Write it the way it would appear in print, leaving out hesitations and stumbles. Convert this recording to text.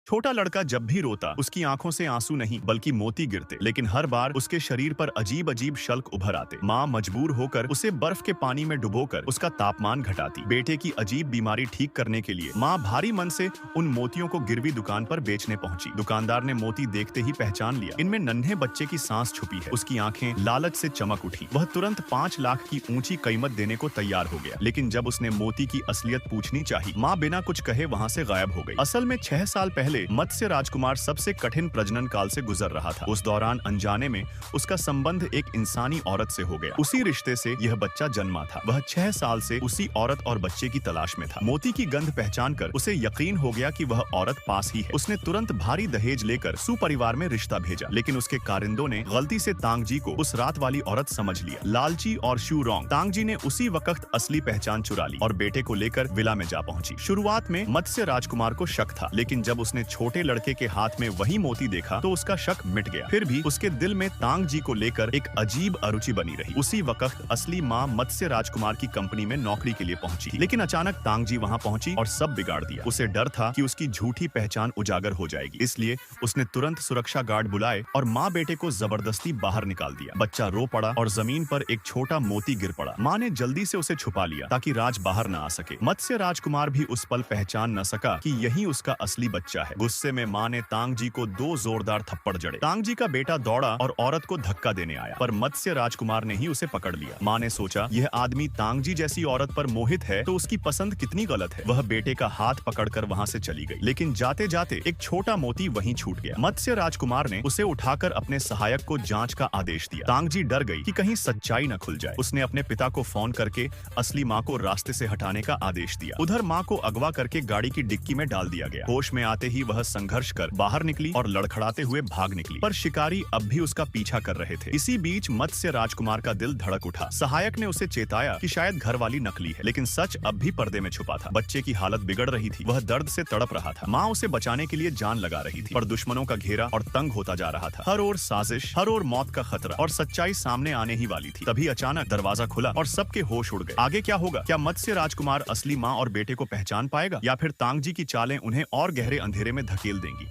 छोटा लड़का जब भी रोता उसकी आंखों से आंसू नहीं बल्कि मोती गिरते, लेकिन हर बार उसके शरीर पर अजीब अजीब शल्क उभर आते। माँ मजबूर होकर उसे बर्फ के पानी में डुबोकर उसका तापमान घटाती। बेटे की अजीब बीमारी ठीक करने के लिए माँ भारी मन से उन मोतियों को गिरवी दुकान पर बेचने पहुंची। दुकानदार ने मोती देखते ही पहचान लिया, इनमें नन्हे बच्चे की सांस छुपी है। उसकी आंखें लालच से चमक उठी। वह तुरंत 5 लाख की ऊंची कीमत देने को तैयार हो गया, लेकिन जब उसने मोती की असलियत पूछनी चाहिए, माँ बिना कुछ कहे वहाँ से गायब हो गई। असल में 6 साल पहले मत्स्य राजकुमार सबसे कठिन प्रजनन काल से गुजर रहा था। उस दौरान अनजाने में उसका संबंध एक इंसानी औरत से हो गया। उसी रिश्ते से यह बच्चा जन्मा था। वह 6 साल से उसी औरत और बच्चे की तलाश में था। मोती की गंध पहचान कर उसे यकीन हो गया कि वह औरत पास ही है। उसने तुरंत भारी दहेज लेकर सुपरिवार में रिश्ता भेजा, लेकिन उसके कारिंदों ने गलती से तांगजी को उस रात वाली औरत समझ लिया। लालची और शूरोंग तांगजी ने उसी वक्त असली पहचान चुरा ली और बेटे को लेकर विला में जा पहुंची। शुरुआत में मत्स्य राजकुमार को शक था, लेकिन जब उसने छोटे लड़के के हाथ में वही मोती देखा तो उसका शक मिट गया। फिर भी उसके दिल में तांगजी को लेकर एक अजीब अरुचि बनी रही। उसी वक्त असली माँ मत्स्य राजकुमार की कंपनी में नौकरी के लिए पहुंची, लेकिन अचानक तांगजी वहां पहुंची और सब बिगाड़ दिया। उसे डर था कि उसकी झूठी पहचान उजागर हो जाएगी, इसलिए उसने तुरंत सुरक्षा गार्ड बुलाए और माँ बेटे को जबरदस्ती बाहर निकाल दिया। बच्चा रो पड़ा और जमीन पर एक छोटा मोती गिर पड़ा। माँ ने जल्दी से उसे छुपा लिया ताकि राज बाहर न आ सके। मत्स्य राजकुमार भी उस पल पहचान न सका कि यही उसका असली बच्चा है। गुस्से में माँ ने तांगजी को 2 जोरदार थप्पड़ जड़े। तांगजी का बेटा दौड़ा और औरत को धक्का देने आया, पर मत्स्य राजकुमार ने ही उसे पकड़ लिया। माँ ने सोचा, यह आदमी तांगजी जैसी औरत पर मोहित है तो उसकी पसंद कितनी गलत है। वह बेटे का हाथ पकड़कर वहां से चली गई, लेकिन जाते जाते एक छोटा मोती वहीं छूट गया। मत्स्य राजकुमार ने उसे उठाकर अपने सहायक को जांच का आदेश दिया। तांगजी डर गई कि कहीं सच्चाई न खुल जाए। उसने अपने पिता को फोन करके असली माँ को रास्ते से हटाने का आदेश दिया। उधर माँ को अगवा करके गाड़ी की डिक्की में डाल दिया गया। होश में आते ही वह संघर्ष कर बाहर निकली और लड़खड़ाते हुए भाग निकली, पर शिकारी अब भी उसका पीछा कर रहे थे। इसी बीच मत्स्य राजकुमार का दिल धड़क उठा। सहायक ने उसे चेताया कि शायद घर वाली नकली है, लेकिन सच अब भी पर्दे में छुपा था। बच्चे की हालत बिगड़ रही थी, वह दर्द से तड़प रहा था। माँ उसे बचाने के लिए जान लगा रही थी, पर दुश्मनों का घेरा और तंग होता जा रहा था। हर ओर साजिश, हर ओर मौत का खतरा और सच्चाई सामने आने ही वाली थी। तभी अचानक दरवाजा खुला और सबके होश उड़ गए। आगे क्या होगा? क्या मत्स्य राजकुमार असली माँ और बेटे को पहचान पाएगा, या फिर तांगजी की चालें उन्हें और गहरे अंधेरे में धकेल देंगी?